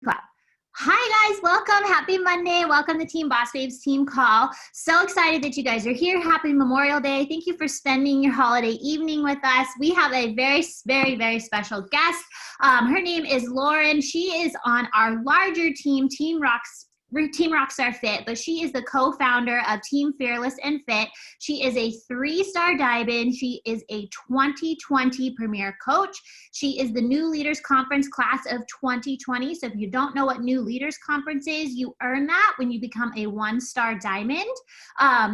Clap. Hi guys, welcome. Happy Monday. Welcome to Team Boss Babes Team Call. So excited that you guys are here. Happy Memorial Day. Thank you for spending your holiday evening with us. We have a very special guest. Her name is Lauren. She is on our larger team, Team Rockstar Fit, but she is the co-founder of Team Fearless and Fit. She is a 3-star diamond. She is a 2020 Premier Coach. She is the New Leaders Conference class of 2020. So if you don't know what New Leaders Conference is, you earn that when you become a 1-star diamond.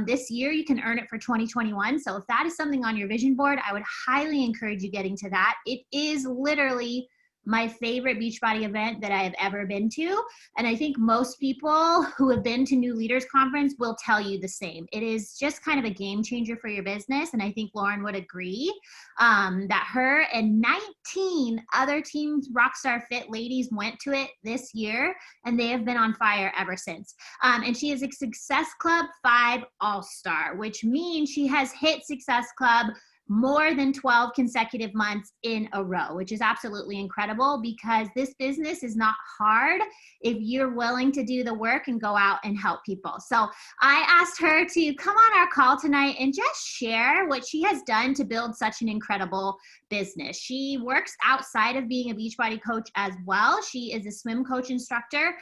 This year, you can earn it for 2021. So if that is something on your vision board, I would highly encourage you getting to that. It is literally my favorite Beachbody event that I have ever been to. And I think most people who have been to New Leaders Conference will tell you the same. It is just kind of a game changer for your business. And I think Lauren would agree that her and 19 other Team Rockstar Fit ladies went to it this year, and they have been on fire ever since. And she is a Success Club 5 All-Star, which means she has hit Success Club more than 12 consecutive months in a row, which is absolutely incredible because this business is not hard if you're willing to do the work and go out and help people. So I asked her to come on our call tonight and just share what she has done to build such an incredible business. She works outside of being a Beachbody coach as well. She is a swim coach instructor.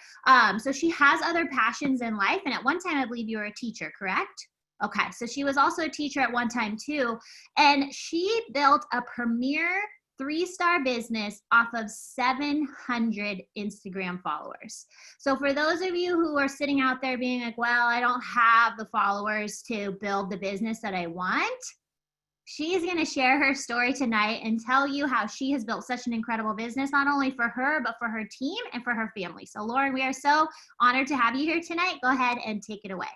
So she has other passions in life. And at one time, I believe you were a teacher, correct? Okay, so she was also a teacher at one time too, and she built a premier 3-star business off of 700 Instagram followers. So for those of you who are sitting out there being like, well, I don't have the followers to build the business that I want, she is going to share her story tonight and tell you how she has built such an incredible business, not only for her, but for her team and for her family. So Lauren, we are so honored to have you here tonight. Go ahead and take it away.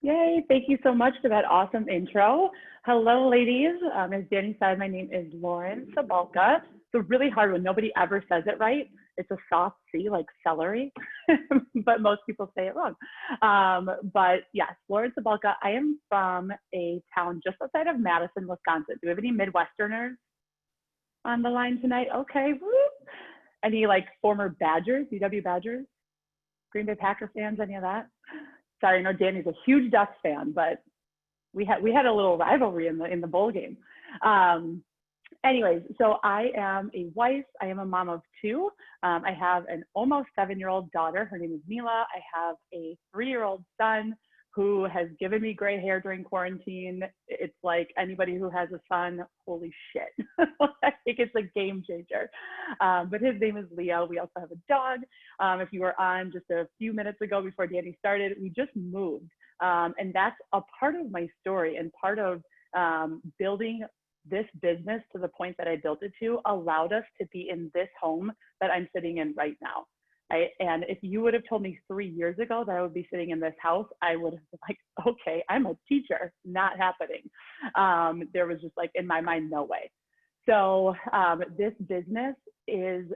Yay, thank you so much for that awesome intro. Hello, ladies. As Danny said, my name is Lauren Cabalka. It's a really hard one. Nobody ever says it right. It's a soft C, like celery, but most people say it wrong. But yes, Lauren Cabalka. I am from a town just outside of Madison, Wisconsin. Do we have any Midwesterners on the line tonight? Okay, woo. Any like former Badgers, UW Badgers, Green Bay Packer fans, any of that? Sorry, I know Danny's a huge Ducks fan, but we had a little rivalry in the bowl game. Anyways, so I am a wife. I am a mom of 2. I have an almost 7-year-old daughter. Her name is Mila. I have a 3-year-old son who has given me gray hair during quarantine. It's like anybody who has a son, holy shit. I think it's a game changer. But his name is Leo. We also have a dog. If you were on just a few minutes ago before Danny started, we just moved. And that's a part of my story and part of building this business to the point that I built it to allowed us to be in this home that I'm sitting in right now. Right? And if you would have told me 3 years ago that I would be sitting in this house, I would have been like, okay, I'm a teacher, not happening. There was just like in my mind, no way. So this business is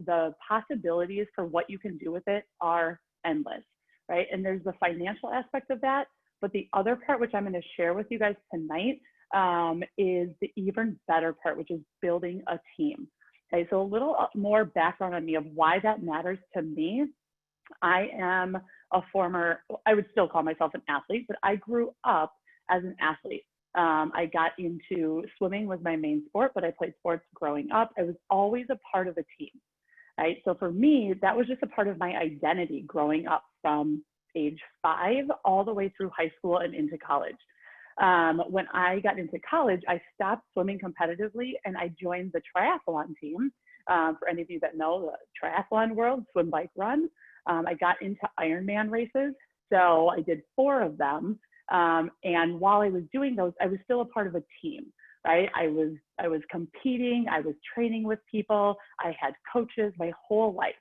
the possibilities for what you can do with it are endless, right? And there's the financial aspect of that, but the other part, which I'm going to share with you guys tonight, is the even better part, which is building a team. Okay, so a little more background on me of why that matters to me. I am a former, I would still call myself an athlete, but I grew up as an athlete. I got into swimming was my main sport, but I played sports growing up. I was always a part of a team, right? So for me, that was just a part of my identity growing up from age 5 all the way through high school and into college. When I got into college, I stopped swimming competitively and I joined the triathlon team. For any of you that know the triathlon world, swim, bike, run. I got into Ironman races. So I did 4 of them. And while I was doing those, I was still a part of a team, right? I was competing, I was training with people, I had coaches my whole life,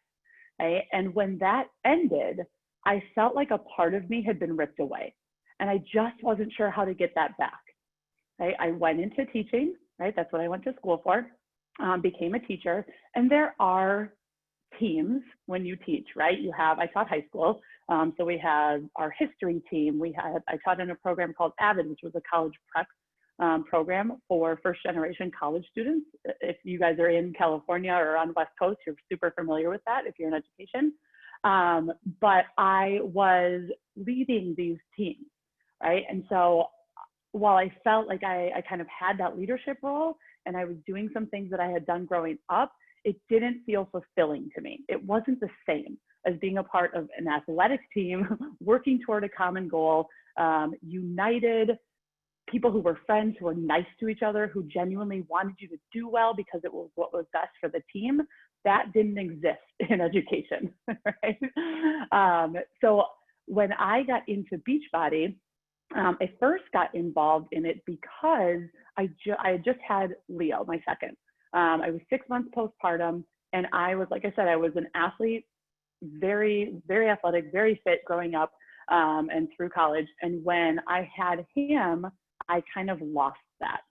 right? And when that ended, I felt like a part of me had been ripped away. And I just wasn't sure how to get that back. Right? I went into teaching, right? That's what I went to school for, became a teacher. And there are teams when you teach, right? I taught high school. So we had our history team. I taught in a program called AVID, which was a college prep program for first-generation college students. If you guys are in California or on the West Coast, you're super familiar with that if you're in education. But I was leading these teams, right? And so while I felt like I kind of had that leadership role and I was doing some things that I had done growing up, it didn't feel fulfilling to me. It wasn't the same as being a part of an athletic team, working toward a common goal, united, people who were friends, who were nice to each other, who genuinely wanted you to do well because it was what was best for the team. That didn't exist in education, right? So when I got into Beachbody, I first got involved in it because I had just had Leo, my second. I was 6 months postpartum, and I was, like I said, I was an athlete, very, very athletic, very fit growing up and through college. And when I had him, I kind of lost that.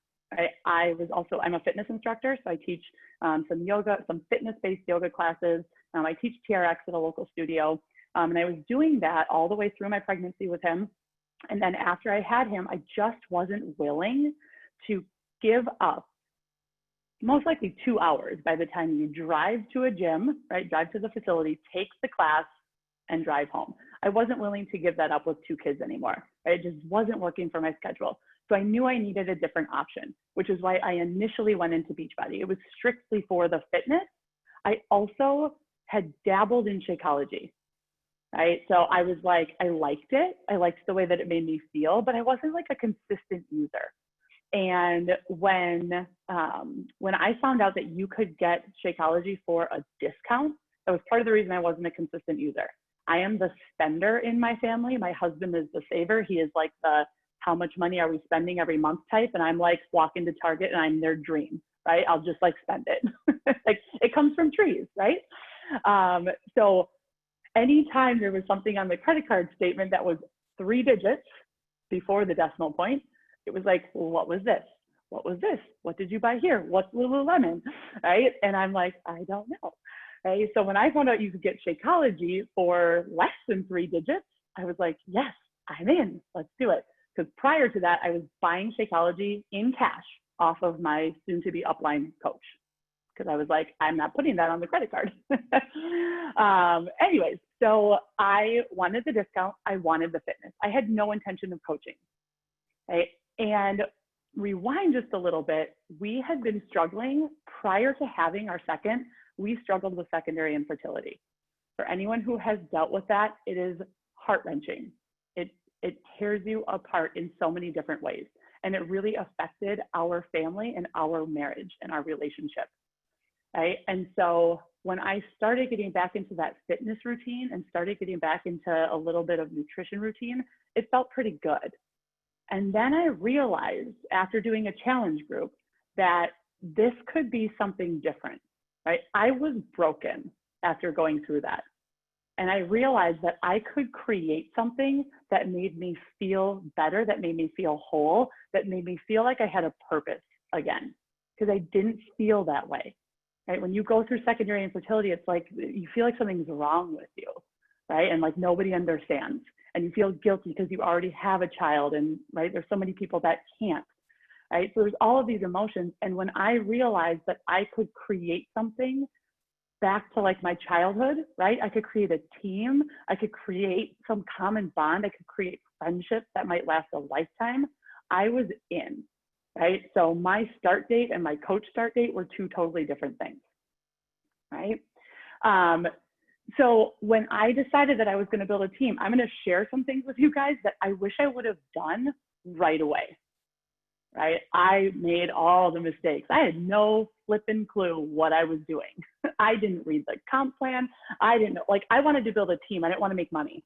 I'm a fitness instructor, so I teach some yoga, some fitness-based yoga classes. I teach TRX at a local studio, and I was doing that all the way through my pregnancy with him. And then after I had him, I just wasn't willing to give up most likely 2 hours by the time you drive to a gym, right? Drive to the facility, take the class, and drive home. I wasn't willing to give that up with 2 kids anymore, right? It just wasn't working for my schedule. So I knew I needed a different option, which is why I initially went into Beachbody. It was strictly for the fitness. I also had dabbled in Shakeology, right? So I was like, I liked it. I liked the way that it made me feel, but I wasn't like a consistent user. And when I found out that you could get Shakeology for a discount, that was part of the reason I wasn't a consistent user. I am the spender in my family. My husband is the saver. He is like the how much money are we spending every month type. And I'm like, walk into Target and I'm their dream, right? I'll just like spend it. Like it comes from trees, right? So anytime there was something on the credit card statement that was 3 digits before the decimal point, it was like, well, what was this? What was this? What did you buy here? What's Lululemon, right? And I'm like, I don't know, right? So when I found out you could get Shakeology for less than 3 digits, I was like, yes, I'm in, let's do it. Because prior to that, I was buying Shakeology in cash off of my soon-to-be upline coach. Because I was like, I'm not putting that on the credit card. Anyways, so I wanted the discount. I wanted the fitness. I had no intention of coaching, right? And rewind just a little bit, we had been struggling prior to having our second, we struggled with secondary infertility. For anyone who has dealt with that, it is heart-wrenching. It tears you apart in so many different ways. And it really affected our family and our marriage and our relationship, right? And so when I started getting back into that fitness routine and started getting back into a little bit of nutrition routine, it felt pretty good. And then I realized after doing a challenge group that this could be something different, right? I was broken after going through that. And I realized that I could create something that made me feel better, that made me feel whole, that made me feel like I had a purpose again, because I didn't feel that way, right? When you go through secondary infertility, it's like you feel like something's wrong with you, right? And like nobody understands. And you feel guilty because you already have a child, and right, there's so many people that can't, right? So there's all of these emotions. And when I realized that I could create something back to like my childhood, right? I could create a team. I could create some common bond. I could create friendships that might last a lifetime. I was in, right? So my start date and my coach start date were 2 totally different things, right? So when I decided that I was going to build a team, I'm going to share some things with you guys that I wish I would have done right away, right? I made all the mistakes. I had no flipping clue what I was doing. I didn't read the comp plan. I didn't know, like I wanted to build a team. I didn't want to make money,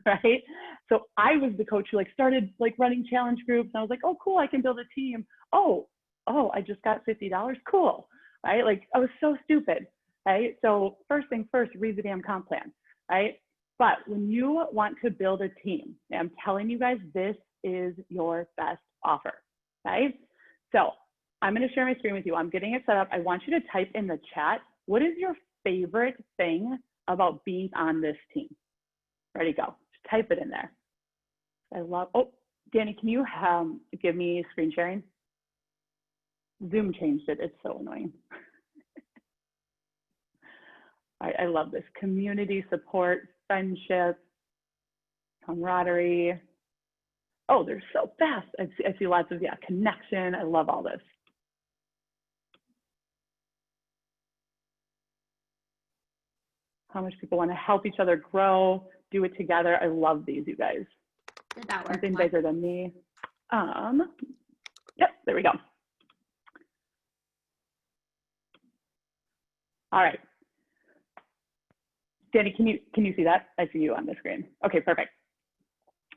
right? So I was the coach who like started like running challenge groups. And I was like, oh, cool, I can build a team. Oh, I just got $50. Cool, right? Like I was so stupid. Right? So first thing first, read the damn comp plan, right? But when you want to build a team, I'm telling you guys, this is your best offer, right? So I'm going to share my screen with you. I'm getting it set up. I want you to type in the chat, what is your favorite thing about being on this team? Ready, go. Just type it in there. I love, oh, Danny, can you give me screen sharing? Zoom changed it. It's so annoying. I love this. Community support, friendship, camaraderie. Oh, they're so fast. I see lots of, yeah, connection. I love all this. How much people want to help each other grow, do it together. I love these, you guys. Did that work? Something bigger than me. Yep, there we go. All right. Danny, can you see that? I see you on the screen. Okay, perfect.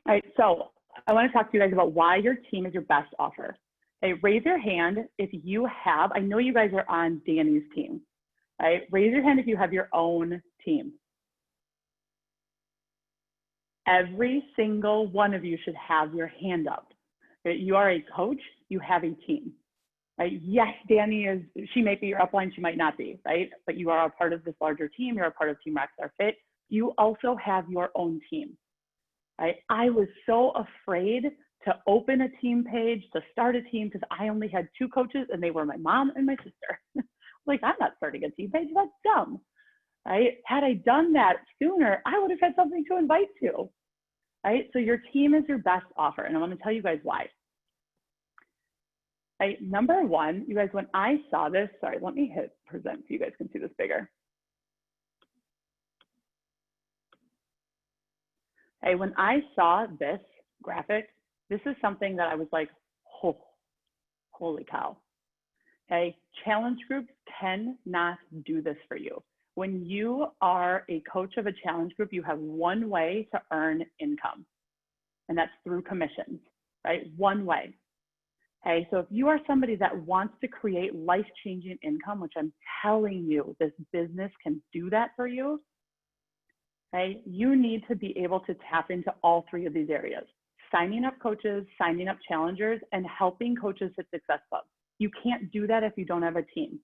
All right, so I want to talk to you guys about why your team is your best offer. Okay, raise your hand if you have, I know you guys are on Danny's team, right? Raise your hand if you have your own team. Every single one of you should have your hand up. You are a coach, you have a team. Right? Yes, Danny she might be your upline, she might not be, right? But you are a part of this larger team, you're a part of Team Rockstar Fit. You also have your own team, right? I was so afraid to open a team page, to start a team, because I only had 2 coaches and they were my mom and my sister. Like, I'm not starting a team page, that's dumb, right? Had I done that sooner, I would have had something to invite to, right? So your team is your best offer, and I'm gonna tell you guys why. Right, number one, you guys, when I saw this, sorry, let me hit present so you guys can see this bigger. Hey, when I saw this graphic, this is something that I was like, oh, holy cow. Okay, challenge groups cannot do this for you. When you are a coach of a challenge group, you have one way to earn income, and that's through commissions, right? One way. Okay, so if you are somebody that wants to create life-changing income, which I'm telling you, this business can do that for you, okay, you need to be able to tap into all 3 of these areas: signing up coaches, signing up challengers, and helping coaches hit Success Club. You can't do that if you don't have a team.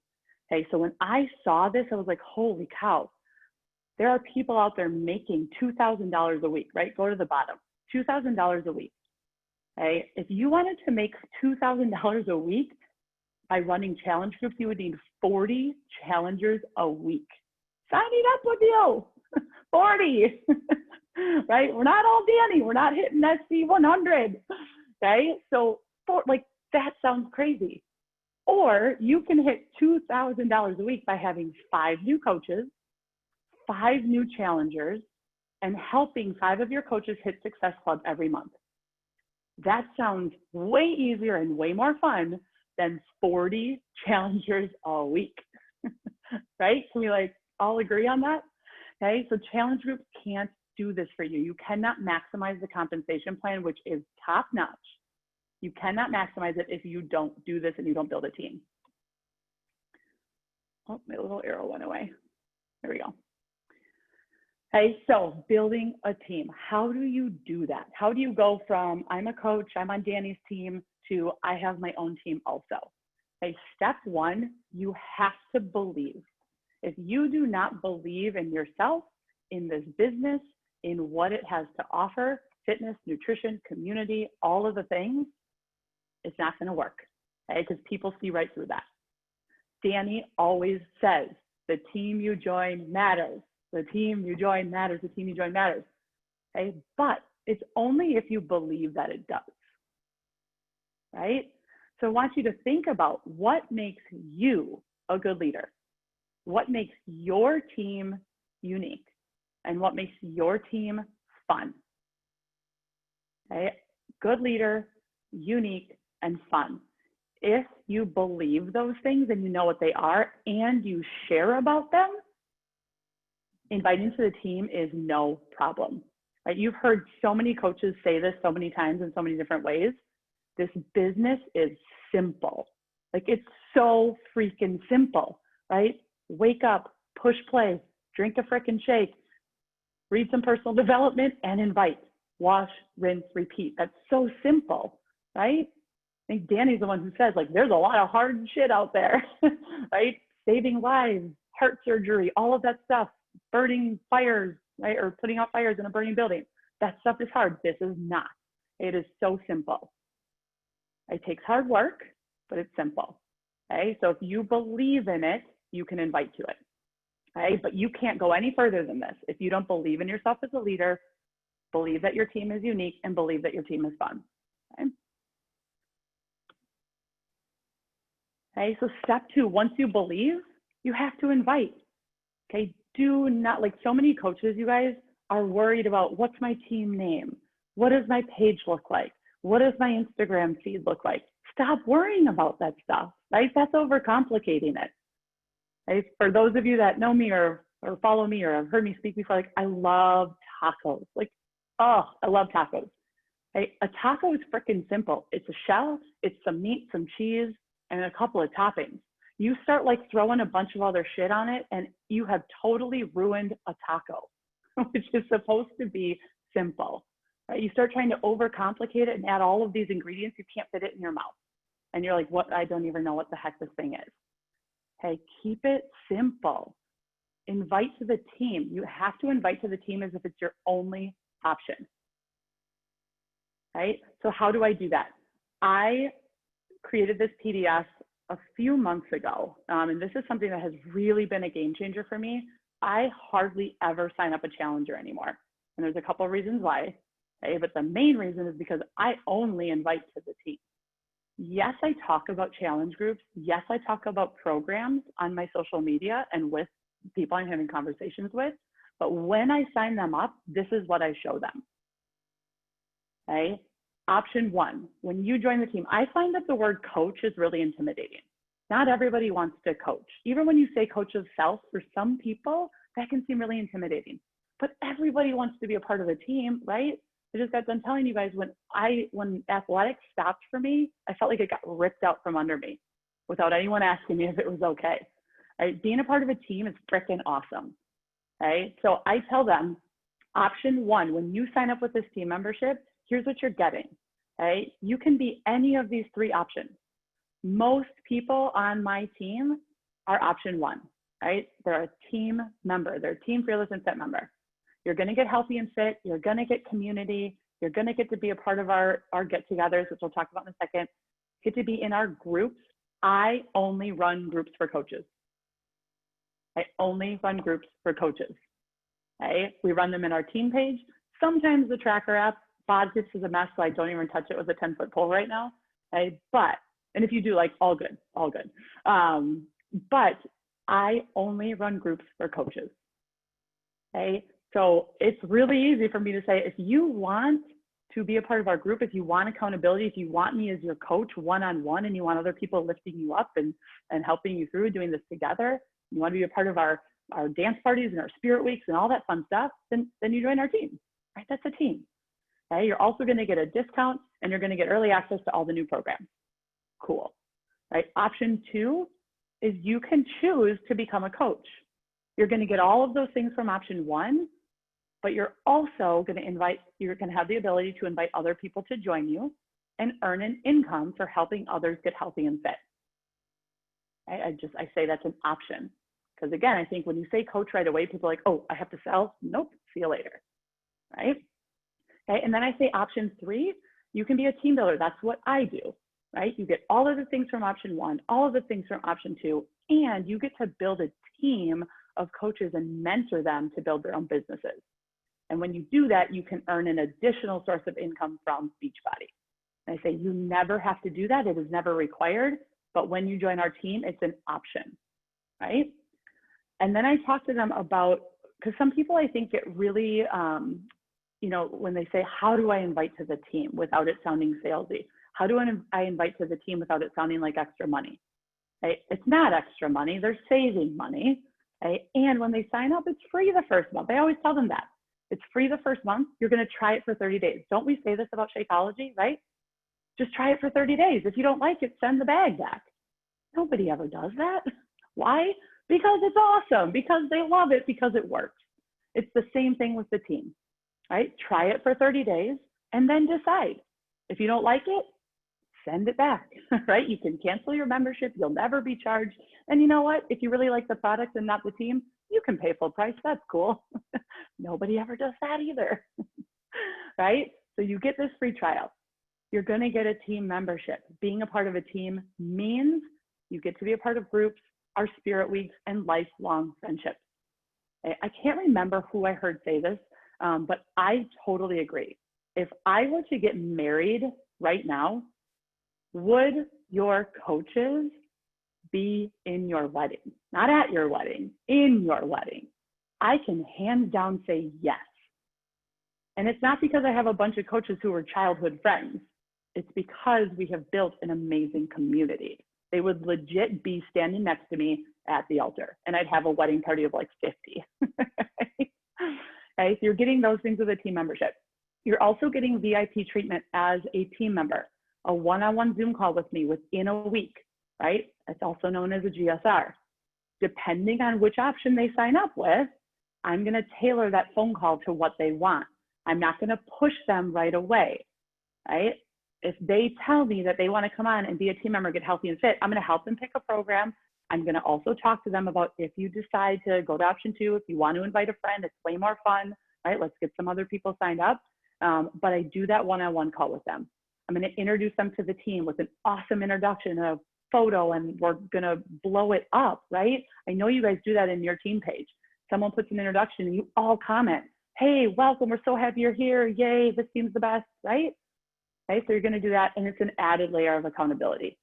Okay, so when I saw this, I was like, holy cow, there are people out there making $2,000 a week, right? Go to the bottom, $2,000 a week. Okay, if you wanted to make $2,000 a week by running challenge groups, you would need 40 challengers a week. Signing up with you, 40, right? We're not all Danny, we're not hitting SC 100, okay? So that sounds crazy. Or you can hit $2,000 a week by having 5 new coaches, 5 new challengers, and helping 5 of your coaches hit Success Club every month. That sounds way easier and way more fun than 40 challengers a week, right? Can we all agree on that? Okay, so challenge groups can't do this for you. You cannot maximize the compensation plan, which is top notch. You cannot maximize it if you don't do this and you don't build a team. Oh, my little arrow went away. There we go. Okay, so building a team. How do you do that? How do you go from I'm a coach, I'm on Danny's team, to I have my own team also? Okay, step 1, you have to believe. If you do not believe in yourself, in this business, in what it has to offer, fitness, nutrition, community, all of the things, it's not gonna work, okay? Because people see right through that. Danny always says, the team you join matters. The team you join matters, the team you join matters, okay? But it's only if you believe that it does, right? So I want you to think about what makes you a good leader, what makes your team unique, and what makes your team fun, okay? Good leader, unique, and fun. If you believe those things and you know what they are and you share about them, inviting to the team is no problem, right? You've heard so many coaches say this so many times in so many different ways. This business is simple. It's so freaking simple, right? Wake up, push play, drink a frickin' shake, read some personal development, and invite. Wash, rinse, repeat. That's so simple, right? I think Danny's the one who says, there's a lot of hard shit out there, right? Saving lives, heart surgery, all of that stuff. Burning fires, right? Or putting out fires in a burning building. That stuff is hard. This is not. It is so simple. It takes hard work, but it's simple. Okay, so if you believe in it, you can invite to it. Okay, but you can't go any further than this. If you don't believe in yourself as a leader, believe that your team is unique, and believe that your team is fun. Okay, okay, so step 2, once you believe, you have to invite. Okay, do not, like so many coaches, you guys, are worried about what's my team name? What does my page look like? What does my Instagram feed look like? Stop worrying about that stuff, right? That's overcomplicating it. Right? For those of you that know me or follow me or have heard me speak before, like I love tacos. Like, oh, I love tacos. Right? A taco is freaking simple. It's a shell, it's some meat, some cheese, and a couple of toppings. You start like throwing a bunch of other shit on it and you have totally ruined a taco, which is supposed to be simple. Right? You start trying to overcomplicate it and add all of these ingredients, you can't fit it in your mouth. And you're like, what? I don't even know what the heck this thing is. Okay, keep it simple. Invite to the team. You have to invite to the team as if it's your only option. Right? So how do I do that? I created this PDF a few months ago, and this is something that has really been a game changer for me. I hardly ever sign up a challenger anymore. And there's a couple of reasons why. Okay? But the main reason is because I only invite to the team. Yes, I talk about challenge groups. Yes, I talk about programs on my social media and with people I'm having conversations with. But when I sign them up, this is what I show them. Okay. Option 1, when you join the team, I find that the word coach is really intimidating. Not everybody wants to coach. Even when you say coach of self, for some people, that can seem really intimidating. But everybody wants to be a part of the team, right? I just got done telling you guys when athletics stopped for me, I felt like it got ripped out from under me without anyone asking me if it was okay. Right? Being a part of a team is freaking awesome. Okay? So I tell them, option 1, when you sign up with this team membership, here's what you're getting. Okay? You can be any of these 3 options. Most people on my team are option 1, right? They're a team member. They're a Team Fearless and Fit member. You're going to get healthy and fit. You're going to get community. You're going to get to be a part of our get-togethers, which we'll talk about in a second. Get to be in our groups. I only run groups for coaches. I only run groups for coaches. Okay? We run them in our team page. Sometimes the tracker app, Bodgets is a mess, so I don't even touch it with a 10-foot pole right now. Okay? But, and if you do, like, all good, all good. But I only run groups for coaches. Okay? So it's really easy for me to say, if you want to be a part of our group, if you want accountability, if you want me as your coach one-on-one and you want other people lifting you up and helping you through doing this together, you want to be a part of our dance parties and our spirit weeks and all that fun stuff, then you join our team, right? That's a team. Okay? You're also going to get a discount and you're going to get early access to all the new programs. Cool, right? Option 2 is you can choose to become a coach. You're going to get all of those things from option 1, but you're also going to you're going to have the ability to invite other people to join you and earn an income for helping others get healthy and fit. I say that's an option. Because again, I think when you say coach right away, people are like, oh, I have to sell? Nope, see you later, right? Okay, and then I say option 3, you can be a team builder. That's what I do, right? You get all of the things from option 1, all of the things from option 2, and you get to build a team of coaches and mentor them to build their own businesses. And when you do that, you can earn an additional source of income from Beachbody. And I say you never have to do that. It is never required. But when you join our team, it's an option, right? And then I talk to them about, because some people I think get really, when they say, how do I invite to the team without it sounding salesy? How do I invite to the team without it sounding like extra money? Right? It's not extra money. They're saving money. Right? And when they sign up, it's free the first month. I always tell them that. It's free the first month. You're going to try it for 30 days. Don't we say this about Shakeology, right? Just try it for 30 days. If you don't like it, send the bag back. Nobody ever does that. Why? Because it's awesome, because they love it, because it works. It's the same thing with the team, right? Try it for 30 days and then decide. If you don't like it, send it back, right? You can cancel your membership. You'll never be charged. And you know what? If you really like the product and not the team, you can pay full price. That's cool. Nobody ever does that either, right? So you get this free trial. You're going to get a team membership. Being a part of a team means you get to be a part of groups, our spirit weeks, and lifelong friendships. I can't remember who I heard say this, but I totally agree. If I were to get married right now, would your coaches be in your wedding? Not at your wedding, in your wedding. I can hands down say yes. And it's not because I have a bunch of coaches who were childhood friends. It's because we have built an amazing community. They would legit be standing next to me at the altar, and I'd have a wedding party of like 50. Okay, so you're getting those things with a team membership. You're also getting VIP treatment as a team member, a one-on-one Zoom call with me within a week, right? It's also known as a GSR. Depending on which option they sign up with, I'm going to tailor that phone call to what they want. I'm not going to push them right away, right? If they tell me that they want to come on and be a team member, get healthy and fit, I'm going to help them pick a program. I'm going to also talk to them about if you decide to go to option 2, if you want to invite a friend, it's way more fun, right? Let's get some other people signed up. But I do that one-on-one call with them. I'm going to introduce them to the team with an awesome introduction, a photo, and we're going to blow it up, right? I know you guys do that in your team page. Someone puts an introduction and you all comment, hey, welcome, we're so happy you're here, yay, this team's the best, right? Okay, so you're going to do that, and it's an added layer of accountability.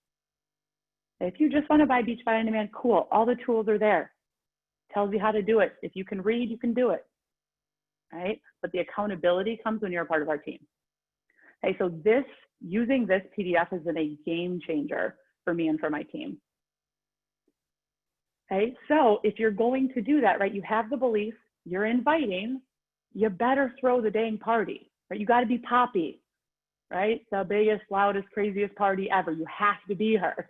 If you just want to buy Beachbody On Demand, cool. All the tools are there. Tells you how to do it. If you can read, you can do it, right? But the accountability comes when you're a part of our team. Okay, so using this PDF has been a game changer for me and for my team. Okay, so if you're going to do that, right, you have the belief, you're inviting, you better throw the dang party, right? You got to be Poppy, right? The biggest, loudest, craziest party ever. You have to be her.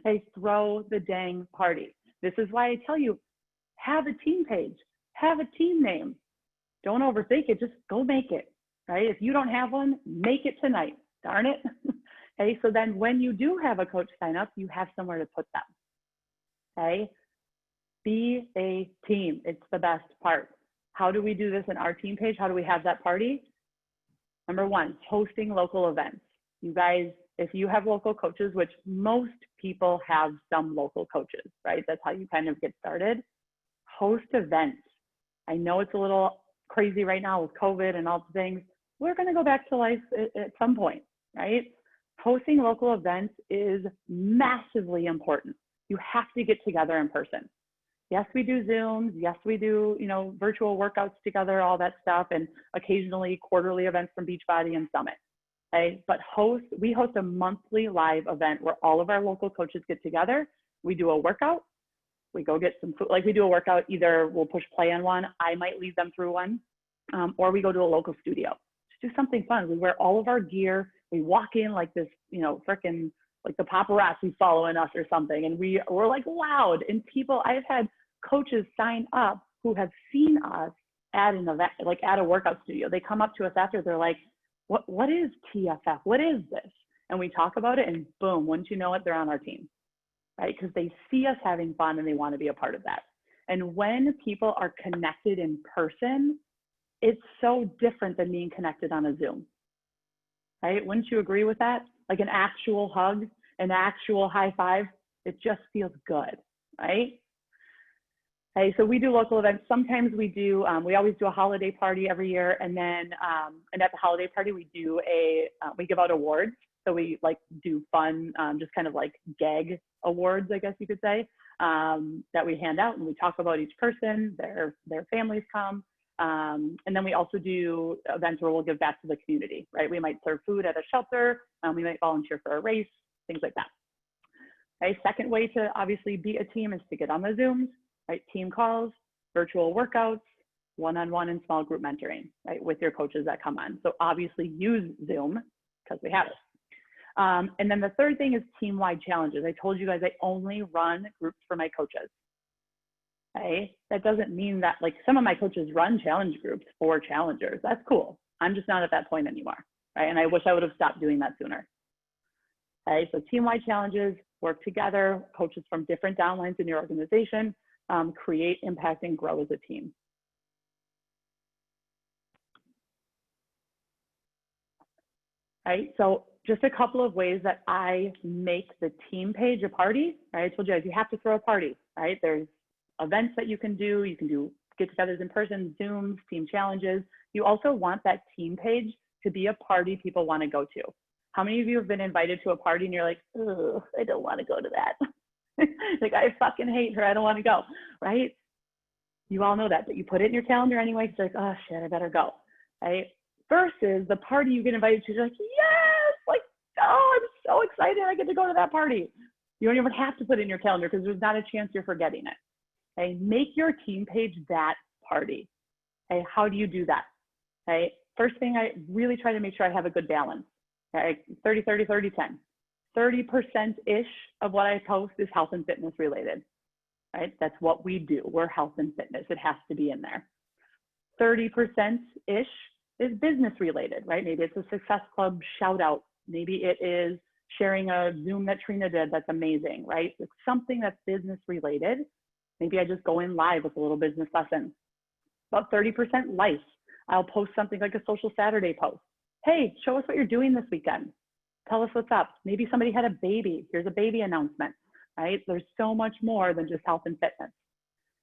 Hey, throw the dang party. This is why I tell you, have a team page, have a team name. Don't overthink it, just go make it, right? If you don't have one, make it tonight, darn it. Okay, so then when you do have a coach sign up, you have somewhere to put them, okay? Be a team, it's the best part. How do we do this in our team page? How do we have that party? Number 1, hosting local events. You guys, if you have local coaches, which most people have some local coaches, right? That's how you kind of get started. Host events. I know it's a little crazy right now with COVID and all the things. We're going to go back to life at some point, right? Hosting local events is massively important. You have to get together in person. Yes, we do Zooms. Yes, we do, virtual workouts together, all that stuff, and occasionally quarterly events from Beachbody and Summit. Okay, but we host a monthly live event where all of our local coaches get together. We do a workout. We go get some food. Like we do a workout, either we'll push play on one. I might lead them through one, or we go to a local studio. Just do something fun. We wear all of our gear. We walk in like this, frickin' like the paparazzi following us or something, and we're like loud. And people, I've had coaches sign up who have seen us at an event, like at a workout studio. They come up to us after, they're like, what is TFF? What is this? And we talk about it, and boom, wouldn't you know it, they're on our team, right? Because they see us having fun and they want to be a part of that. And when people are connected in person, it's so different than being connected on a Zoom, right? Wouldn't you agree with that? Like an actual hug, an actual high five, it just feels good, right? Okay, so we do local events. Sometimes we always do a holiday party every year, and then and at the holiday party we give out awards. So we do fun, just kind of like gag awards, I guess you could say, that we hand out, and we talk about each person, their families come, and then we also do events where we'll give back to the community, right? We might serve food at a shelter, we might volunteer for a race, things like that. Okay, second way to obviously be a team is to get on the Zooms, right? Team calls, virtual workouts, one-on-one and small group mentoring, right? With your coaches that come on. So obviously use Zoom because we have it. And then the third thing is team-wide challenges. I told you guys I only run groups for my coaches. Okay, that doesn't mean that some of my coaches run challenge groups for challengers. That's cool. I'm just not at that point anymore, right? And I wish I would have stopped doing that sooner. Okay, so team-wide challenges, work together, coaches from different downlines in your organization, create, impact, and grow as a team. right? So just a couple of ways that I make the team page a party, right? I told you guys you have to throw a party, right? There's events that you can do get-togethers in person, Zooms, team challenges. You also want that team page to be a party people want to go to. How many of you have been invited to a party and you're like, oh, I don't want to go to that. Like, I fucking hate her, I don't want to go, right? You all know that, but you put it in your calendar anyway. It's like, oh shit, I better go, right? Versus the party you get invited to, you're like, yes, like, oh, I'm so excited, I get to go to that party. You don't even have to put it in your calendar because there's not a chance you're forgetting it. Okay, make your team page that party. Okay, how do you do that? Okay, first thing, I really try to make sure I have a good balance. Okay, 30, 30, 30, 10. 30%-ish of what I post is health and fitness related. Right? That's what we do. We're health and fitness. It has to be in there. 30%-ish is business related, right? Maybe it's a Success Club shout out. Maybe it is sharing a Zoom that Trina did that's amazing, right? It's something that's business related. Maybe I just go in live with a little business lesson. About 30% life. I'll post something like a Social Saturday post. Hey, show us what you're doing this weekend. Tell us what's up. Maybe somebody had a baby. Here's a baby announcement. Right? There's so much more than just health and fitness,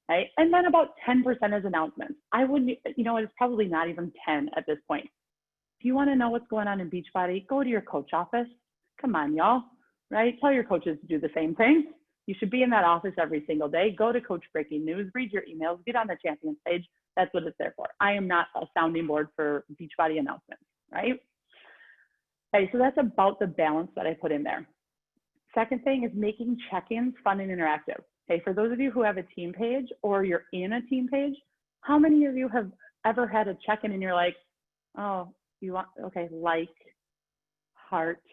right? And then about 10% is announcements. I wouldn't, it's probably not even 10 at this point. If you want to know what's going on in Beachbody, go to your coach office. Come on, y'all, right? Tell your coaches to do the same thing. You should be in that office every single day. Go to Coach Breaking News, read your emails, get on the Champions page. That's what it's there for. I am not a sounding board for Beachbody announcements, right? Okay, so that's about the balance that I put in there. Second thing is making check-ins fun and interactive. Okay, for those of you who have a team page or you're in a team page, how many of you have ever had a check-in and you're like, oh, you want, okay, like, heart,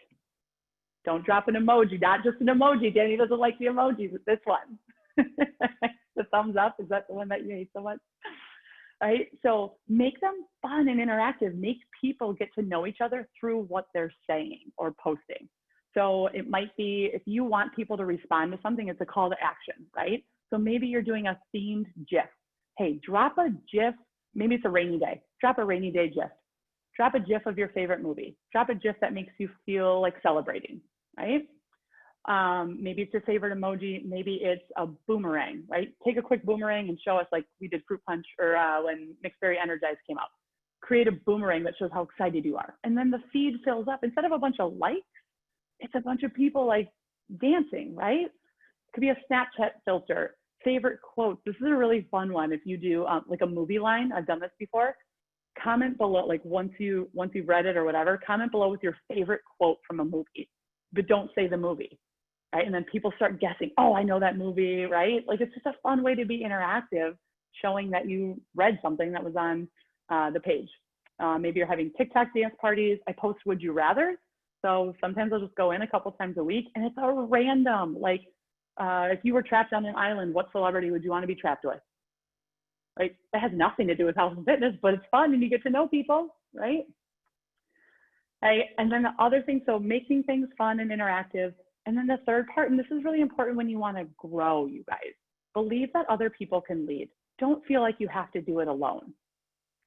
don't drop an emoji, not just an emoji. Danny doesn't like the emojis, it's this one. The thumbs up, is that the one that you hate so much? Right, so make them fun and interactive. Make people get to know each other through what they're saying or posting. So it might be, if you want people to respond to something, it's a call to action, right? So maybe you're doing a themed GIF. Hey, drop a GIF, maybe it's a rainy day, drop a rainy day GIF. Drop a GIF of your favorite movie. Drop a GIF that makes you feel like celebrating, right? Maybe it's your favorite emoji, maybe it's a boomerang, right? Take a quick boomerang and show us, like we did Fruit Punch or when Mixed Berry Energized came out. Create a boomerang that shows how excited you are. And then the feed fills up. Instead of a bunch of likes, it's a bunch of people like dancing, right? It could be a Snapchat filter, favorite quotes. This is a really fun one. If you do like a movie line, I've done this before. Comment below, like once you've read it or whatever, comment below with your favorite quote from a movie, but don't say the movie, right? And then people start guessing, oh, I know that movie, right? Like it's just a fun way to be interactive, showing that you read something that was on the page. Maybe you're having TikTok dance parties. I post Would You Rather. So sometimes I'll just go in a couple times a week and it's a random, like if you were trapped on an island, what celebrity would you want to be trapped with? Right? That has nothing to do with health and fitness, but it's fun and you get to know people, right? Right? And then the other thing, so making things fun and interactive. And then the third part, and this is really important when you want to grow, you guys, believe that other people can lead. Don't feel like you have to do it alone.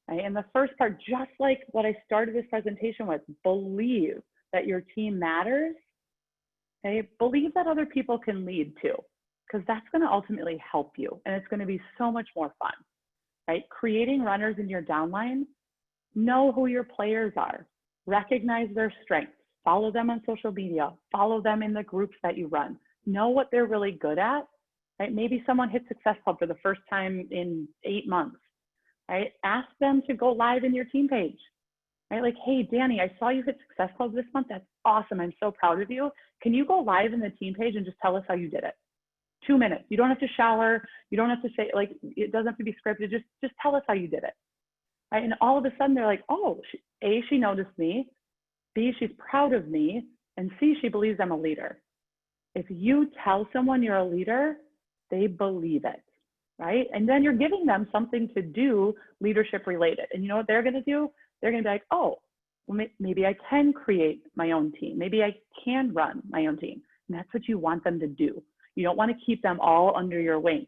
Right? And the first part, just like what I started this presentation with, believe that your team matters. Okay? Believe that other people can lead too, because that's going to ultimately help you and it's going to be so much more fun. Right? Creating runners in your downline, know who your players are, recognize their strengths, follow them on social media, follow them in the groups that you run, know what they're really good at. Right? Maybe someone hit Success Club for the first time in 8 months. Right? Ask them to go live in your team page. Right? Like, hey, Danny, I saw you hit Success Club this month. That's awesome. I'm so proud of you. Can you go live in the team page and just tell us how you did it? 2 minutes. You don't have to shower. You don't have to say, like, it doesn't have to be scripted. Just tell us how you did it. Right? And all of a sudden they're like, oh, A, she noticed me. B, she's proud of me. And C, she believes I'm a leader. If you tell someone you're a leader, they believe it. Right? And then you're giving them something to do leadership related. And you know what they're going to do? They're going to be like, oh, well, maybe I can create my own team. Maybe I can run my own team. And that's what you want them to do. You don't want to keep them all under your wings,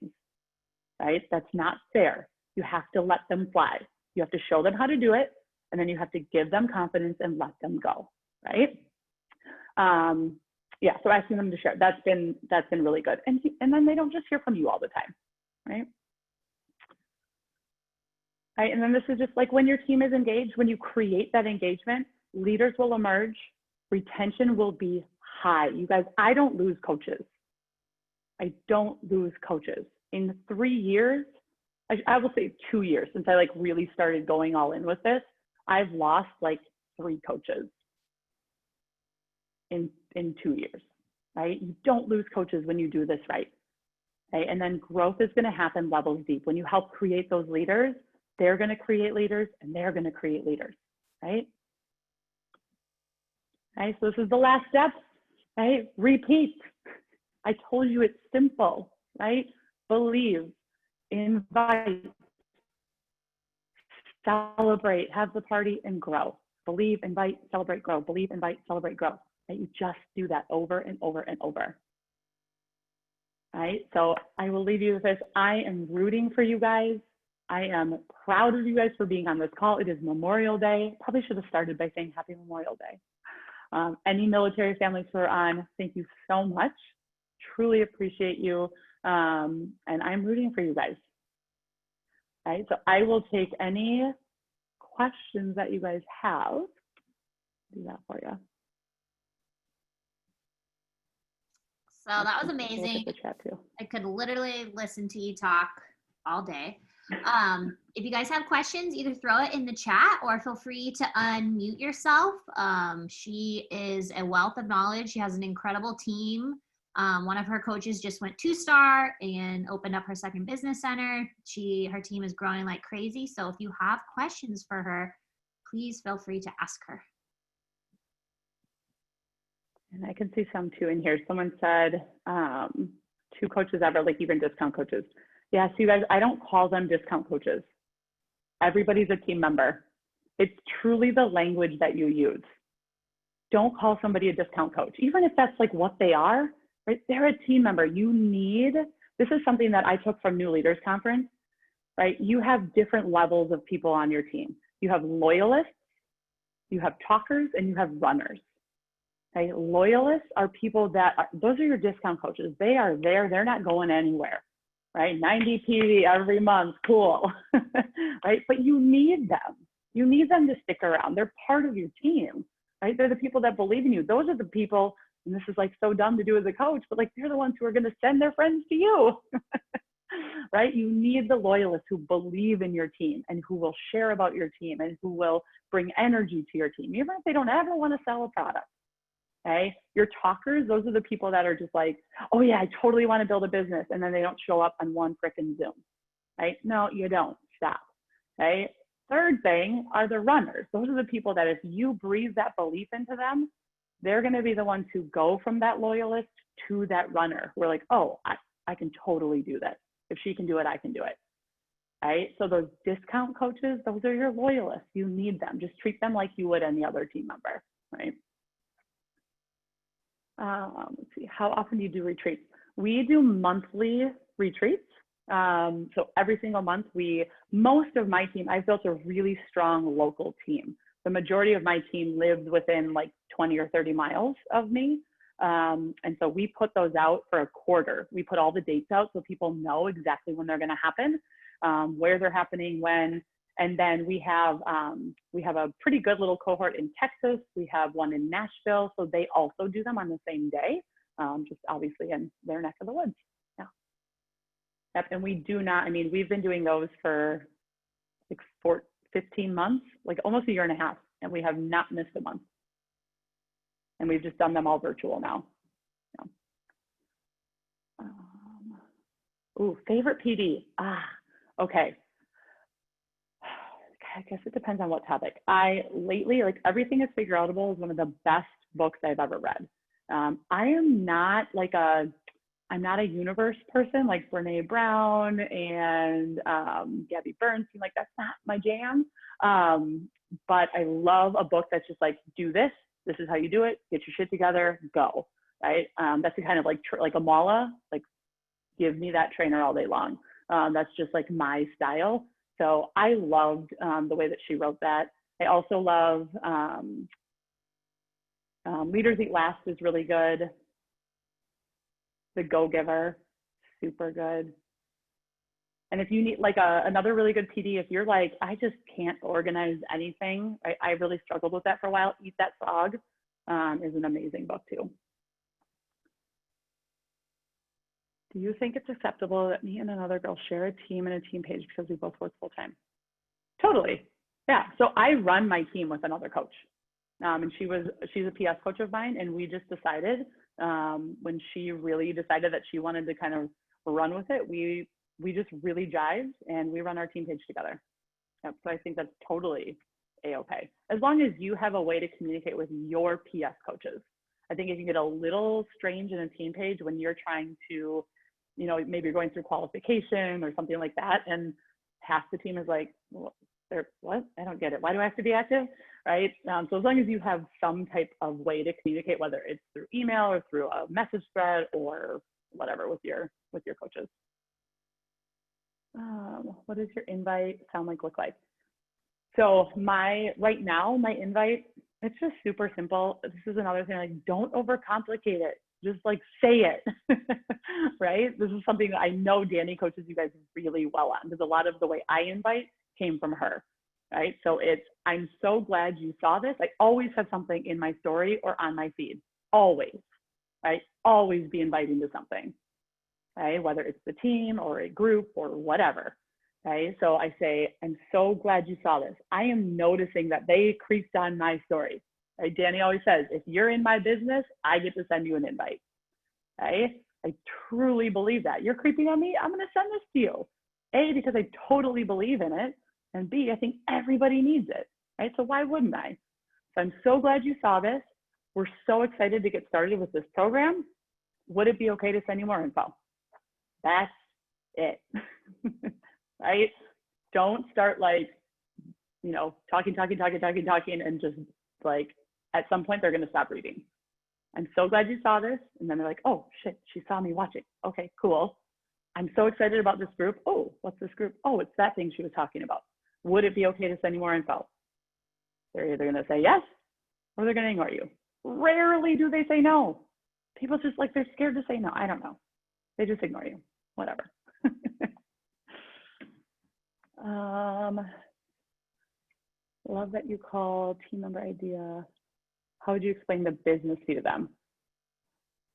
right? That's not fair. You have to let them fly. You have to show them how to do it, and then you have to give them confidence and let them go, right? Yeah, so asking them to share, that's been really good. And then they don't just hear from you all the time, right? Right, and then this is just like when your team is engaged, when you create that engagement, leaders will emerge, retention will be high. You guys, I don't lose coaches. I don't lose coaches. In 3 years, I will say 2 years since I like really started going all in with this, I've lost like 3 coaches in 2 years, right? You don't lose coaches when you do this right, okay? And then growth is gonna happen levels deep. When you help create those leaders, they're gonna create leaders and they're gonna create leaders, right? Okay, so this is the last step, right? Repeat. I told you it's simple, right? Believe, invite, celebrate, have the party, and grow. Believe, invite, celebrate, grow. Believe, invite, celebrate, grow. Right? You just do that over and over and over. Right? So I will leave you with this. I am rooting for you guys. I am proud of you guys for being on this call. It is Memorial Day. Probably should have started by saying Happy Memorial Day. Any military families who are on, thank you so much. Truly appreciate you. And I'm rooting for you guys. Right, so I will take any questions that you guys have. Do that for you. So that was amazing. The chat too. I could literally listen to you talk all day. If you guys have questions, either throw it in the chat or feel free to unmute yourself. She is a wealth of knowledge. She has an incredible team. One of her coaches just went 2-star and opened up her second business center. Her team is growing like crazy. So if you have questions for her, please feel free to ask her. And I can see some too in here. Someone said 2 coaches ever, like even discount coaches. Yeah, so you guys, I don't call them discount coaches. Everybody's a team member. It's truly the language that you use. Don't call somebody a discount coach, even if that's like what they are, right? They're a team member. This is something that I took from New Leaders Conference, right? You have different levels of people on your team. You have loyalists, you have talkers, and you have runners. Okay, loyalists are people those are your discount coaches. They are there, they're not going anywhere, right? 90 PV every month, cool, right? But you need them. You need them to stick around. They're part of your team, right? They're the people that believe in you. Those are the people, and this is like so dumb to do as a coach, but like they're the ones who are gonna send their friends to you, right? You need the loyalists who believe in your team and who will share about your team and who will bring energy to your team, even if they don't ever wanna sell a product. Okay, your talkers, those are the people that are just like, oh yeah, I totally want to build a business, and then they don't show up on one frickin' Zoom, right? No, you don't. Stop. Okay. Third thing are the runners. Those are the people that if you breathe that belief into them, they're going to be the ones who go from that loyalist to that runner. We're like, oh, I can totally do this. If she can do it, I can do it. Right? So those discount coaches, those are your loyalists. You need them. Just treat them like you would any other team member, right? Let's see, how often do you do retreats? We do monthly retreats. So every single month, most of my team, I've built a really strong local team. The majority of my team lives within like 20 or 30 miles of me. And so we put those out for a quarter. We put all the dates out so people know exactly when they're gonna happen, where they're happening, when. And then we have a pretty good little cohort in Texas. We have one in Nashville. So they also do them on the same day, just obviously in their neck of the woods. Yeah. Yep. And we do not, I mean, we've been doing those for like 15 months, like almost a year and a half, and we have not missed a month. And we've just done them all virtual now. Yeah. Ooh, favorite PD. Okay. I guess it depends on what topic. Lately, like Everything is Figure Outable is one of the best books I've ever read. I'm not a universe person like Brene Brown and Gabby Bernstein. Like that's not my jam. But I love a book that's just like, do this. This is how you do it. Get your shit together. Go. Right. That's the kind of like a Mala. Like, give me that trainer all day long. That's just like my style. So I loved the way that she wrote that. I also love Leaders Eat Last is really good. The Go-Giver, super good. And if you need like another really good PD, if you're like, I just can't organize anything, I really struggled with that for a while, Eat That Frog is an amazing book too. Do you think it's acceptable that me and another girl share a team and a team page because we both work full time? Totally. Yeah. So I run my team with another coach. And she's a PS coach of mine. And we just decided when she really decided that she wanted to kind of run with it, we just really jived and we run our team page together. Yep. So I think that's totally A-okay. As long as you have a way to communicate with your PS coaches. I think it can get a little strange in a team page when you're trying to, you know, maybe you're going through qualification or something like that. And half the team is like, what? I don't get it. Why do I have to be active? Right? So as long as you have some type of way to communicate, whether it's through email or through a message thread or whatever with your coaches. What does your invite sound like, look like? So right now, my invite, it's just super simple. This is another thing, like, don't overcomplicate it. Just like say it, right? This is something that I know Danny coaches you guys really well on, because a lot of the way I invite came from her, right? So I'm so glad you saw this. I always have something in my story or on my feed, always, right? Always be inviting to something, right? Whether it's the team or a group or whatever, right? So I say, I'm so glad you saw this. I am noticing that they creeped on my story. Right? Danny always says, if you're in my business, I get to send you an invite. Right? I truly believe that. You're creeping on me, I'm going to send this to you. A, because I totally believe in it. And B, I think everybody needs it. Right? So why wouldn't I? So I'm so glad you saw this. We're so excited to get started with this program. Would it be okay to send you more info? That's it. Right? Don't start like, you know, talking, and just like, at some point, they're going to stop reading. I'm so glad you saw this. And then they're like, oh, shit, she saw me watching. Okay, cool. I'm so excited about this group. Oh, what's this group? Oh, it's that thing she was talking about. Would it be okay to send you more info? They're either going to say yes, or they're going to ignore you. Rarely do they say no. People just like, they're scared to say no. I don't know. They just ignore you. Whatever. Love that you call team member idea. How would you explain the business fee to them?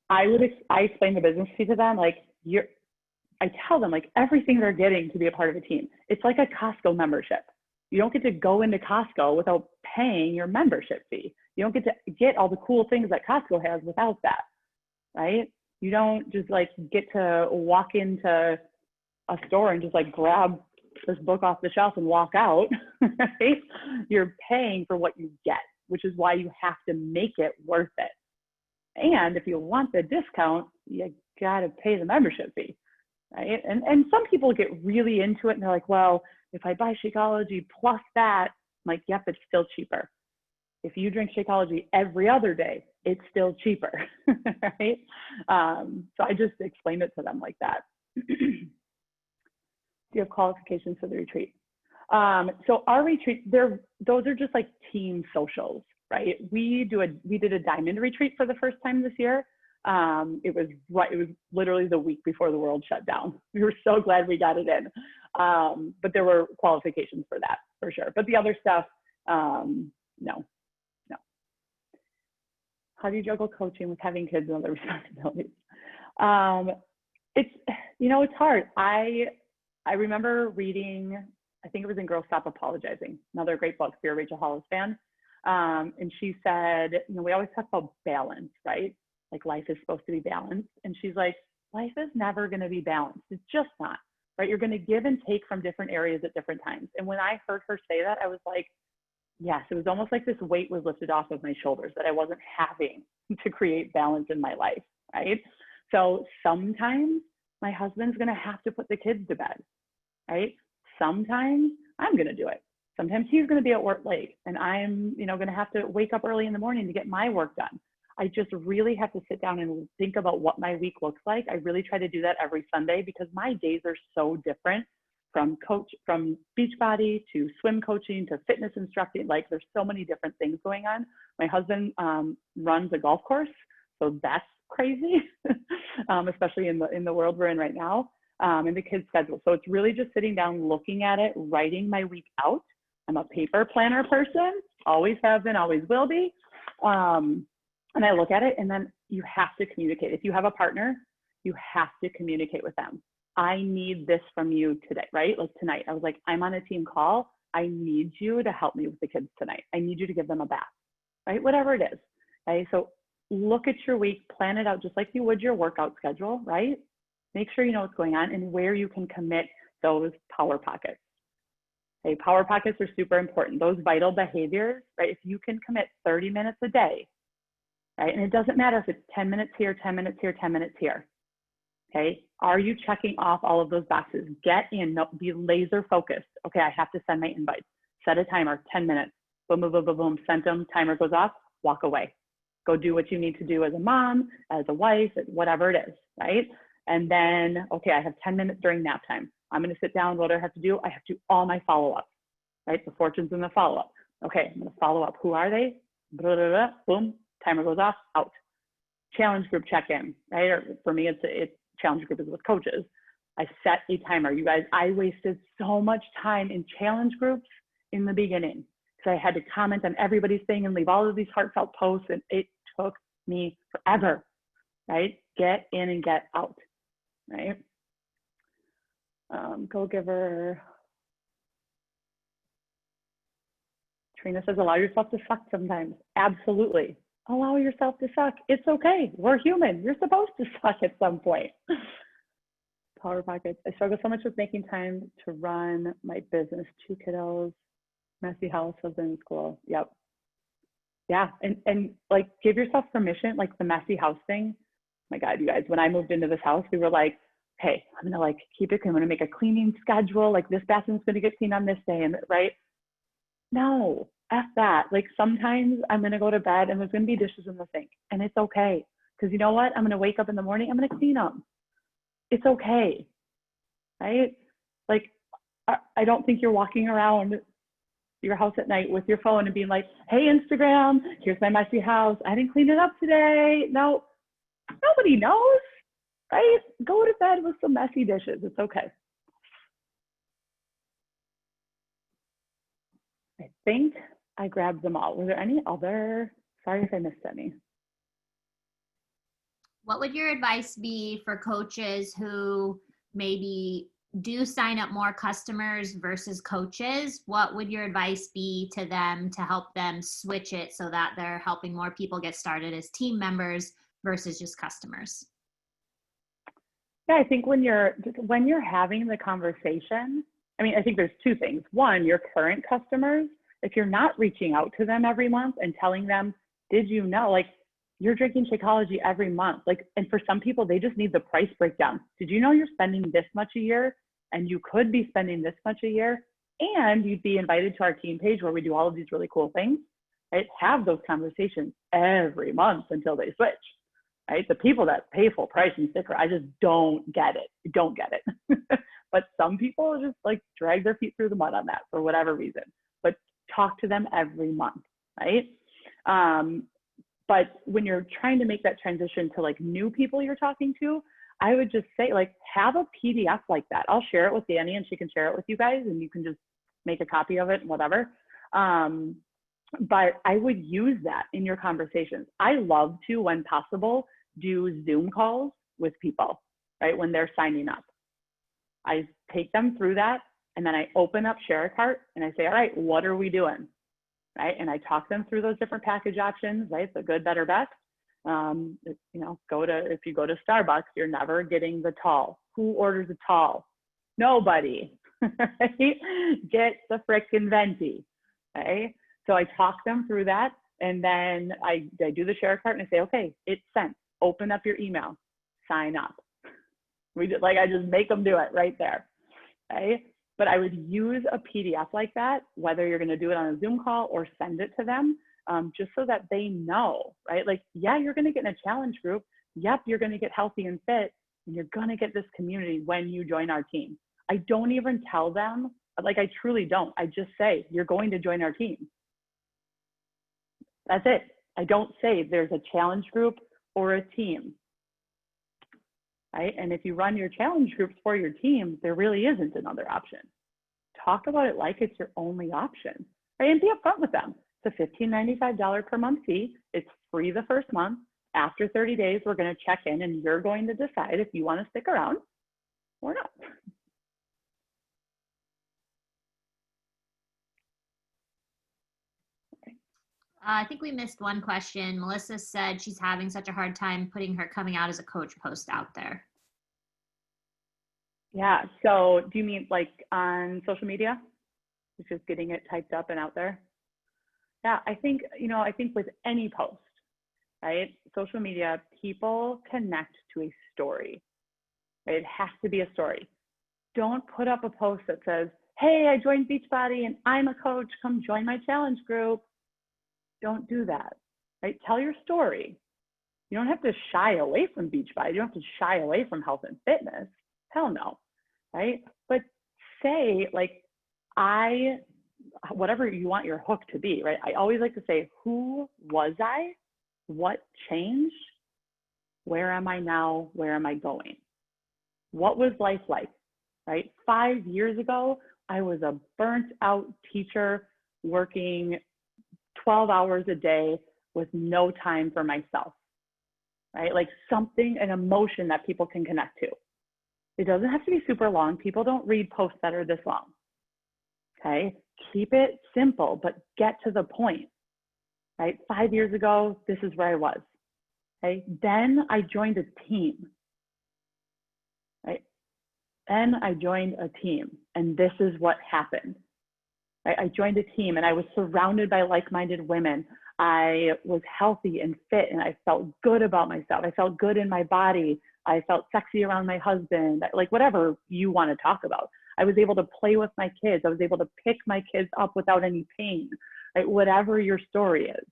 I explain the business fee to them like I tell them like everything they're getting to be a part of a team. It's like a Costco membership. You don't get to go into Costco without paying your membership fee. You don't get to get all the cool things that Costco has without that, right? You don't just like get to walk into a store and just like grab this book off the shelf and walk out, right? You're paying for what you get, which is why you have to make it worth it. And if you want the discount, you got to pay the membership fee, right? And some people get really into it and they're like, well, if I buy Shakeology plus that, I'm like, yep, it's still cheaper. If you drink Shakeology every other day, it's still cheaper, right? So I just explained it to them like that. Do you have qualifications for the retreat? So our retreat, those are just like team socials, right? We did a diamond retreat for the first time this year. It was literally the week before the world shut down. We were so glad we got it in. But there were qualifications for that for sure. But the other stuff, no. How do you juggle coaching with having kids and other responsibilities? It's hard. I remember reading, I think it was in Girls Stop Apologizing, another great book if you're a Rachel Hollis fan. And she said, we always talk about balance, right? Like life is supposed to be balanced. And she's like, life is never going to be balanced. It's just not, right? You're going to give and take from different areas at different times. And when I heard her say that, I was like, yes, it was almost like this weight was lifted off of my shoulders that I wasn't having to create balance in my life, right? So sometimes my husband's going to have to put the kids to bed, right? Sometimes I'm going to do it. Sometimes he's going to be at work late and I'm, going to have to wake up early in the morning to get my work done. I just really have to sit down and think about what my week looks like. I really try to do that every Sunday because my days are so different from Beachbody to swim coaching to fitness instructing. Like there's so many different things going on. My husband runs a golf course, so that's crazy, especially in the world we're in right now, and the kids' schedule. So it's really just sitting down, looking at it, writing my week out. I'm a paper planner person, always have been, always will be. And I look at it, and then you have to communicate. If you have a partner, you have to communicate with them. I need this from you today, right? Like tonight, I was like, I'm on a team call. I need you to help me with the kids tonight. I need you to give them a bath, right? Whatever it is, okay? So look at your week, plan it out just like you would your workout schedule, right? Make sure you know what's going on and where you can commit those power pockets. Okay, power pockets are super important. Those vital behaviors, right? If you can commit 30 minutes a day, right? And it doesn't matter if it's 10 minutes here, 10 minutes here, 10 minutes here. Okay, are you checking off all of those boxes? Get in, be laser focused. Okay, I have to send my invites. Set a timer, 10 minutes. Boom, boom, boom, boom, boom, sent them, timer goes off, walk away. Go do what you need to do as a mom, as a wife, whatever it is, right? And then, okay, I have 10 minutes during nap time. I'm gonna sit down, what do I have to do? I have to do all my follow-ups, right? The fortunes and the follow-up. Okay, I'm gonna follow up. Who are they? Blah, blah, blah, boom, timer goes off, out. Challenge group check-in, right? Or for me, it's challenge group is with coaches. I set a timer. You guys, I wasted so much time in challenge groups in the beginning because I had to comment on everybody's thing and leave all of these heartfelt posts, and it took me forever, right? Get in and get out, right? Go giver. Trina says, allow yourself to suck sometimes. Absolutely. Allow yourself to suck. It's okay. We're human. You're supposed to suck at some point. Power pockets. I struggle so much with making time to run my business. 2 kiddos, messy house, husband in school. Yep. Yeah. And like give yourself permission, like the messy house thing. My God, you guys, when I moved into this house, we were like, hey, I'm going to like keep it clean. I'm going to make a cleaning schedule. Like this bathroom's going to get cleaned on this day. And right. No, F that. Like sometimes I'm going to go to bed and there's going to be dishes in the sink and it's okay. Because you know what? I'm going to wake up in the morning. I'm going to clean them. It's okay. Right? Like, I don't think you're walking around your house at night with your phone and being like, hey, Instagram, here's my messy house. I didn't clean it up today. No, nobody knows. Right? Go to bed with some messy dishes. It's okay. I think I grabbed them all. Were there any other? Sorry if I missed any. What would your advice be for coaches who maybe do sign up more customers versus coaches? What would your advice be to them to help them switch it so that they're helping more people get started as team members versus just customers? Yeah, I think when you're having the conversation, I mean, I think there's 2 things. One, your current customers, if you're not reaching out to them every month and telling them, did you know, like you're drinking Shakeology every month, like, and for some people, they just need the price breakdown. Did you know you're spending this much a year and you could be spending this much a year and you'd be invited to our team page where we do all of these really cool things, right? Have those conversations every month until they switch, right? The people that pay full price and sticker, I just don't get it. Don't get it. But some people just like drag their feet through the mud on that for whatever reason. But talk to them every month, right? But when you're trying to make that transition to like new people you're talking to, I would just say like have a PDF like that. I'll share it with Danny and she can share it with you guys and you can just make a copy of it and whatever. But I would use that in your conversations. I love to, when possible, do Zoom calls with people, right? When they're signing up. I take them through that and then I open up Share a Cart and I say, all right, what are we doing? Right? And I talk them through those different package options, right? The good, better, best. You know, if you go to Starbucks, you're never getting the tall. Who orders a tall? Nobody, right? Get the frickin' venti, okay? So I talk them through that and then I do the Share a Cart and I say, okay, it's sent. Open up your email, sign up. I just make them do it right there, okay? But I would use a PDF like that, whether you're going to do it on a Zoom call or send it to them, just so that they know, right? Like, yeah, you're going to get in a challenge group. Yep, you're going to get healthy and fit, and you're going to get this community when you join our team. I don't even tell them, like I truly don't. I just say, you're going to join our team. That's it. I don't say there's a challenge group or a team, right? And if you run your challenge groups for your team, there really isn't another option. Talk about it like it's your only option, right? And be upfront with them. It's a $15.95 per month fee. It's free the first month. After 30 days, we're going to check in and you're going to decide if you want to stick around or not. I think we missed one question. Melissa said she's having such a hard time putting her coming out as a coach post out there. Yeah, so do you mean like on social media? It's just getting it typed up and out there? Yeah, I think, I think with any post, right? Social media, people connect to a story. Right? It has to be a story. Don't put up a post that says, hey, I joined Beachbody and I'm a coach, come join my challenge group. Don't do that, right? Tell your story. You don't have to shy away from Beachbody. You don't have to shy away from health and fitness. Hell no, right? But say like, whatever you want your hook to be, right? I always like to say, who was I? What changed? Where am I now? Where am I going? What was life like, right? 5 years ago, I was a burnt out teacher working 12 hours a day with no time for myself, right? Like something, an emotion that people can connect to. It doesn't have to be super long. People don't read posts that are this long, okay? Keep it simple, but get to the point, right? 5 years ago, this is where I was, okay? Then I joined a team, right? Then I joined a team and this is what happened. I joined a team and I was surrounded by like-minded women. I was healthy and fit and I felt good about myself. I felt good in my body. I felt sexy around my husband, like whatever you want to talk about. I was able to play with my kids. I was able to pick my kids up without any pain, right? Whatever your story is,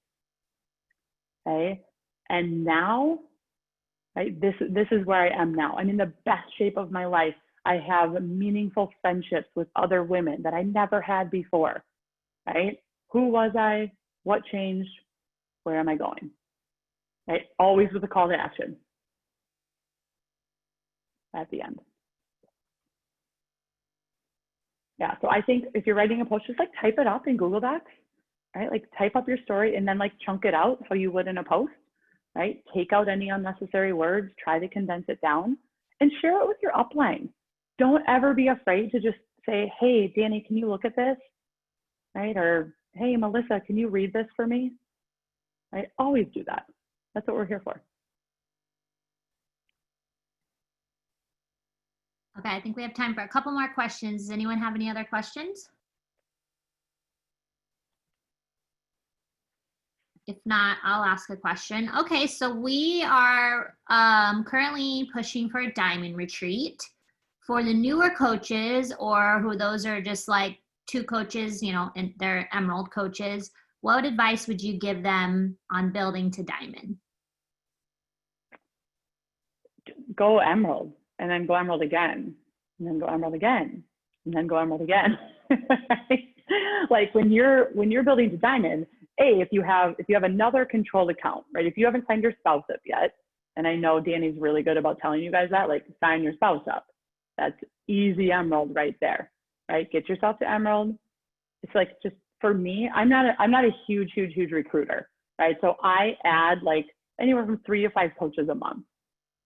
okay? And now, right, this is where I am now. I'm in the best shape of my life. I have meaningful friendships with other women that I never had before, right? Who was I? What changed? Where am I going? Right? Always with a call to action at the end. Yeah, so I think if you're writing a post, just like type it up in Google Docs, right? Like type up your story and then like chunk it out how you would in a post, right? Take out any unnecessary words, try to condense it down and share it with your upline. Don't ever be afraid to just say, hey, Danny, can you look at this? Right? Or, hey, Melissa, can you read this for me? Right? Always do that. That's what we're here for. Okay, I think we have time for a couple more questions. Does anyone have any other questions? If not, I'll ask a question. Okay, so we are currently pushing for a diamond retreat. For the newer coaches or who those are just like two coaches, and they're emerald coaches, what advice would you give them on building to diamond? Go emerald and then go emerald again and then go emerald again and then go emerald again. Like when you're building to diamond, if you have another controlled account, right? If you haven't signed your spouse up yet, and I know Danny's really good about telling you guys that, like sign your spouse up. That's easy emerald right there, right? Get yourself to emerald. It's like, just for me, I'm not a huge recruiter, right? So I add like anywhere from 3 to 5 coaches a month,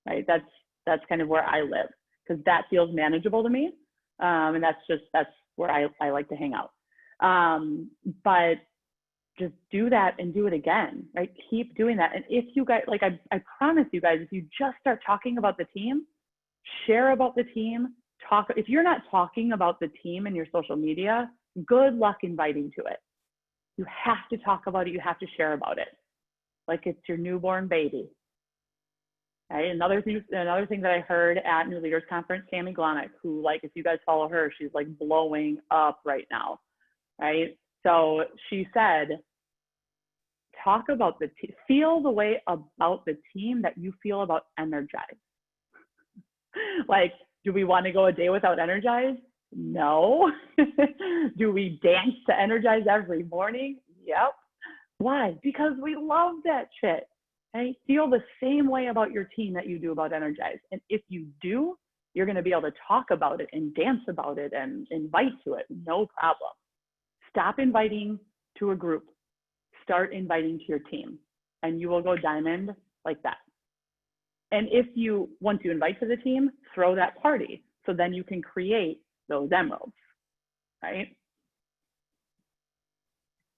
right? That's kind of where I live because that feels manageable to me. And that's where I like to hang out. But just do that and do it again, right? Keep doing that. And if you guys, like I promise you guys, if you just start talking about the team, share about the team, if you're not talking about the team in your social media, good luck inviting to it. You have to talk about it. You have to share about it. Like it's your newborn baby. Right? Another thing that I heard at New Leaders Conference, Tammy Glonick, who, like, if you guys follow her, she's like blowing up right now, right? So she said, talk about the team, feel the way about the team that you feel about Energize. Like, Do we want to go a day without Energize? No. Do we dance to Energize every morning? Yep. Why? Because we love that shit. Okay? Feel the same way about your team that you do about Energize. And if you do, you're going to be able to talk about it and dance about it and invite to it. No problem. Stop inviting to a group. Start inviting to your team, and you will go diamond like that. And if you, once you invite to the team, throw that party. So then you can create those emeralds, right?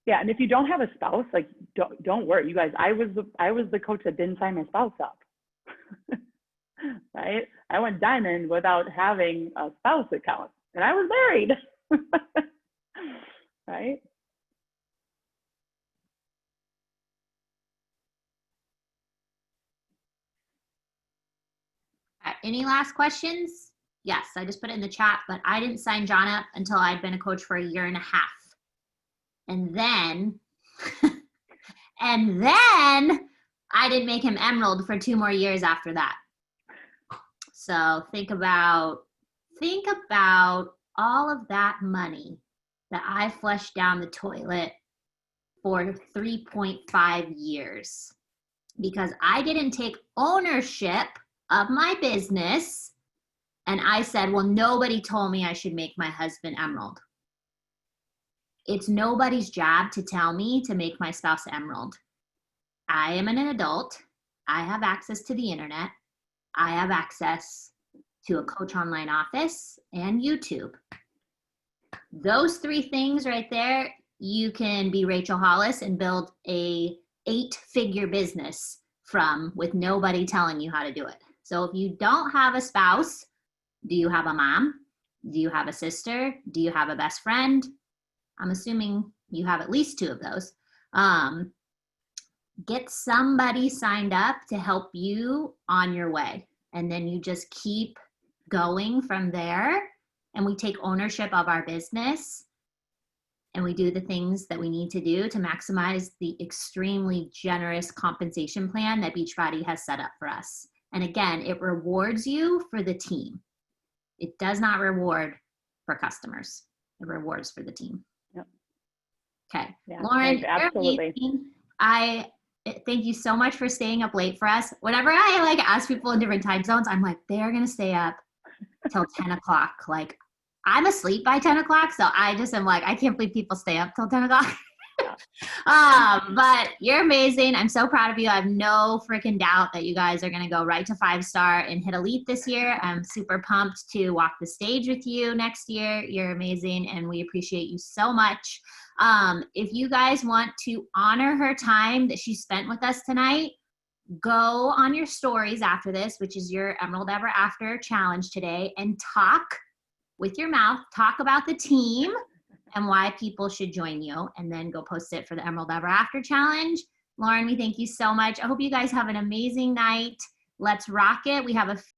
Yeah, and if you don't have a spouse, like don't worry, you guys. I was the coach that didn't sign my spouse up, right? I went diamond without having a spouse account, and I was married, right? Any last questions? Yes, I just put it in the chat, but I didn't sign John up until I'd been a coach for 1.5 years. And then, and then I didn't make him emerald for 2 more years after that. So think about all of that money that I flushed down the toilet for 3.5 years because I didn't take ownership of my business. And I said, well, nobody told me I should make my husband emerald. It's nobody's job to tell me to make my spouse emerald. I am an adult. I have access to the internet. I have access to a coach online office and YouTube. Those 3 things right there, you can be Rachel Hollis and build a 8-figure business from with nobody telling you how to do it. So if you don't have a spouse, do you have a mom? Do you have a sister? Do you have a best friend? I'm assuming you have at least 2 of those. Get somebody signed up to help you on your way. And then you just keep going from there. And we take ownership of our business. And we do the things that we need to do to maximize the extremely generous compensation plan that Beachbody has set up for us. And again, it rewards you for the team. It does not reward for customers. It rewards for the team. Yep. Okay. Yeah, Lauren, absolutely. you're amazing. I thank you so much for staying up late for us. Whenever I like ask people in different time zones, I'm like, they're going to stay up till 10 o'clock. Like I'm asleep by 10 o'clock. So I just am like, I can't believe people stay up till 10 o'clock. But you're amazing. I'm so proud of you. I have no freaking doubt that you guys are going to go right to 5-star and hit elite this year. I'm super pumped to walk the stage with you next year. You're amazing. And we appreciate you so much. If you guys want to honor her time that she spent with us tonight, go on your stories after this, which is your Emerald Ever After challenge today, and talk with your mouth, talk about the team and why people should join you, and then go post it for the Emerald Ever After challenge. Lauren, we thank you so much. I hope you guys have an amazing night. Let's rock it. We have a